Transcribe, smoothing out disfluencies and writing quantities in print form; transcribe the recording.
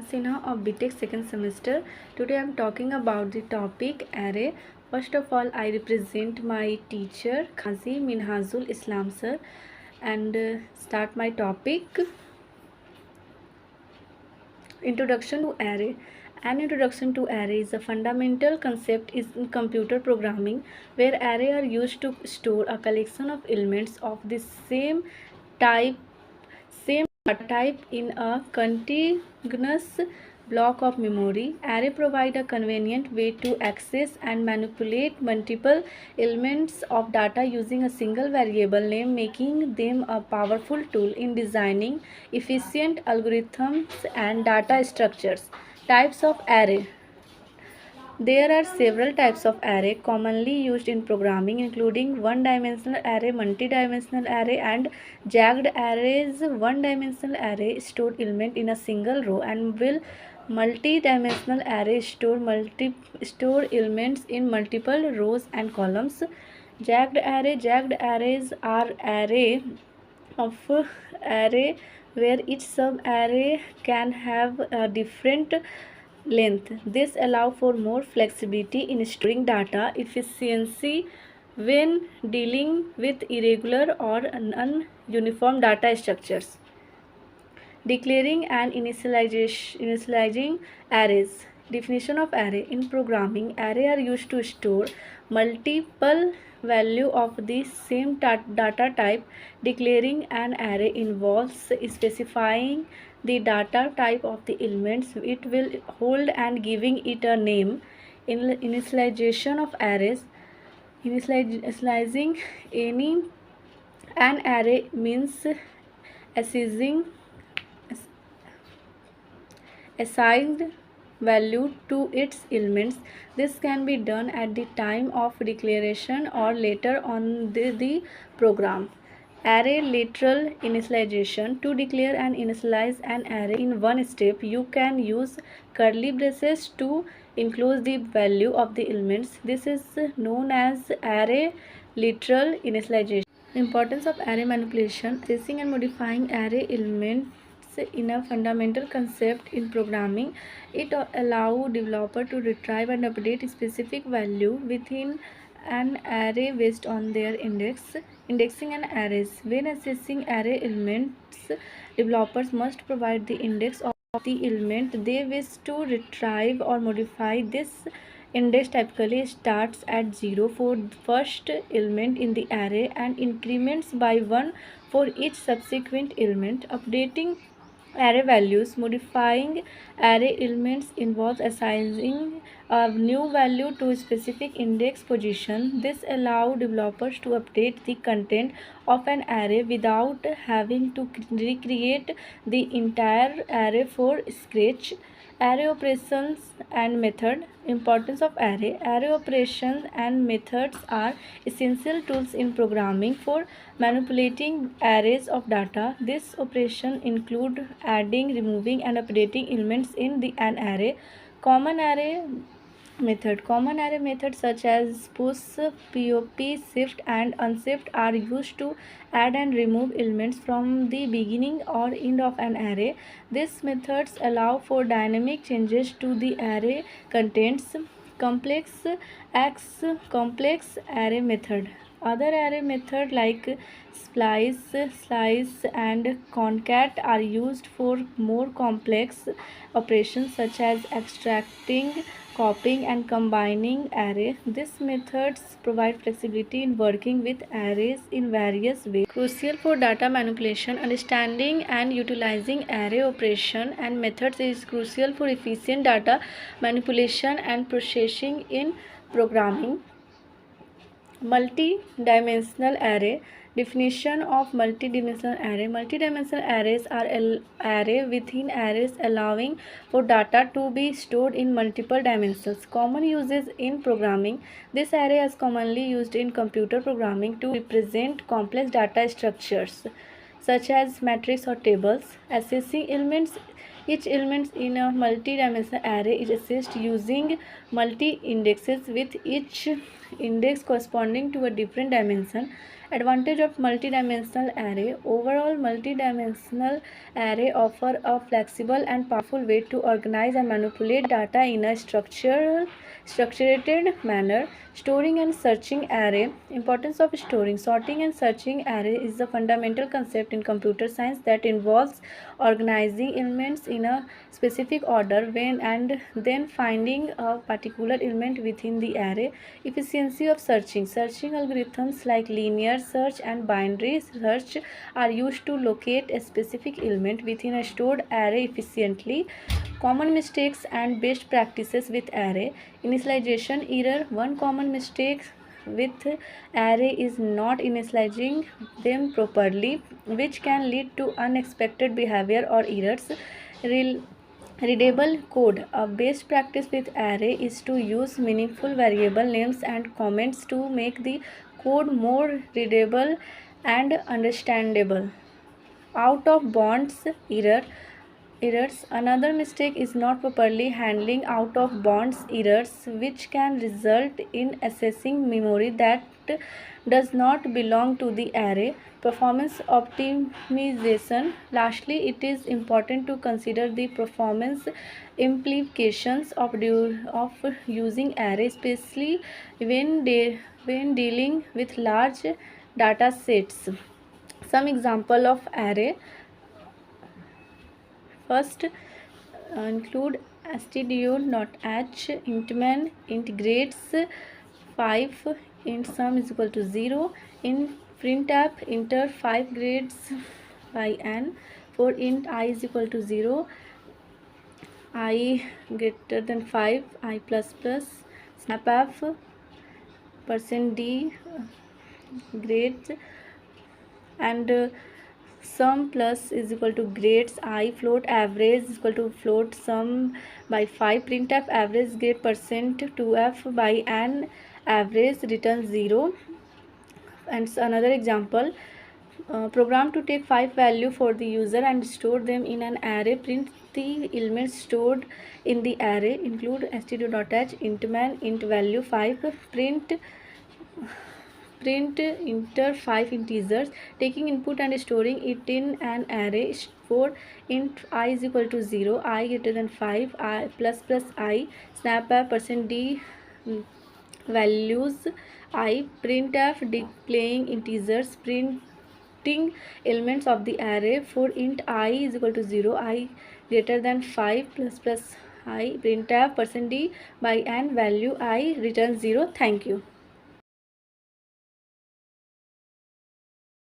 Sinha of BTech second semester. Today I am talking about the topic array. First of all, I represent my teacher Khazi Minhazul Islam sir and start my topic. Introduction to array. An introduction to array is a fundamental concept in computer programming where array are used to store a collection of elements of the type same type in a contiguous block of memory. Array provide a convenient way to access and manipulate multiple elements of data using a single variable name, making them a powerful tool in designing efficient algorithms and data structures. Types of array. There are several types of array commonly used in programming, including one-dimensional array, multi-dimensional array, and jagged arrays. One-dimensional array store element in a single row, and will multi-dimensional array store elements in multiple rows and columns. Jagged arrays are of array where each sub-array can have a different length. This allows for more flexibility in storing data efficiency when dealing with irregular or non-uniform data structures. Declaring and initializing arrays. Definition of array. In programming, array are used to store multiple value of the same data type. Declaring an array involves specifying the data type of the elements it will hold and giving it a name. Initialization of arrays. Initializing an array means assigned value to its elements. This can be done at the time of declaration or later on the program. Array literal initialization. To declare and initialize an array in one step, you can use curly braces to enclose the value of the elements. This is known as array literal initialization. Importance of array manipulation. Accessing and modifying array elements in a fundamental concept in programming. It allows developer to retrieve and update specific value within an array based on their indexing and arrays. When accessing array elements, developers must provide the index of the element they wish to retrieve or modify. This index typically starts at 0 for the first element in the array and increments by 1 for each subsequent element. Updating array values. Modifying array elements involves assigning a new value to a specific index position. This allows developers to update the content of an array without having to recreate the entire array from scratch. Array operations and method. Importance of array. Array operations and methods are essential tools in programming for manipulating arrays of data. This operation include adding, removing, and updating elements in an array. Common array methods such as push, pop, shift, and unshift are used to add and remove elements from the beginning or end of an array. These methods allow for dynamic changes to the array contents. Complex array method. Other array methods like slice, and concat are used for more complex operations such as extracting, copying, and combining array. These methods provide flexibility in working with arrays in various ways. Crucial for data manipulation. Understanding and utilizing array operation and methods is crucial for efficient data manipulation and processing in programming. Multi-dimensional array. Definition of multi-dimensional array. Multi-dimensional arrays are array within arrays allowing for data to be stored in multiple dimensions. Common uses in programming. This array is commonly used in computer programming to represent complex data structures such as matrix or tables. Accessing elements. Each element in a multi-dimensional array is accessed using multi-indexes with each index corresponding to a different dimension. Advantage of multidimensional array. Overall, multidimensional array offer a flexible and powerful way to organize and manipulate data in a structured manner. Storing and searching array. Importance of storing. Sorting and searching array is a fundamental concept in computer science that involves organizing elements in a specific order when and then finding a particular element within the array. Efficiency of searching. Searching algorithms like linear search and binary search are used to locate a specific element within a stored array efficiently. Common mistakes and best practices with array. Initialization error. One common mistake with array is not initializing them properly, which can lead to unexpected behavior or errors. Readable code. A best practice with array is to use meaningful variable names and comments to make the code more readable and understandable. Out of bounds errors. Another mistake is not properly handling out of bounds errors, which can result in accessing memory that does not belong to the array. Performance optimization. Lastly, it is important to consider the performance implications of using array, especially when dealing with large data sets. Some example of array. First, include stdio.h, intman, int grades 5, int sum is equal to 0, in printf enter 5 grades by n, for int I is equal to 0, I greater than 5, I plus plus, snapf %d grades, and sum plus is equal to grades I, float average is equal to float sum by 5, printf average grade %2f by n, average returns 0. And another example, program to take 5 value for the user and store them in an array. Print the elements stored in the array. Include stdio.h, intman, int value 5, print enter 5 integers, taking input and storing it in an array. For int I is equal to 0, I greater than 5, I plus plus I, snapf %d values I, printf displaying integers, printing elements of the array. For int I is equal to 0, I greater than 5 plus plus I, printf %d by n value I returns 0. Thank you.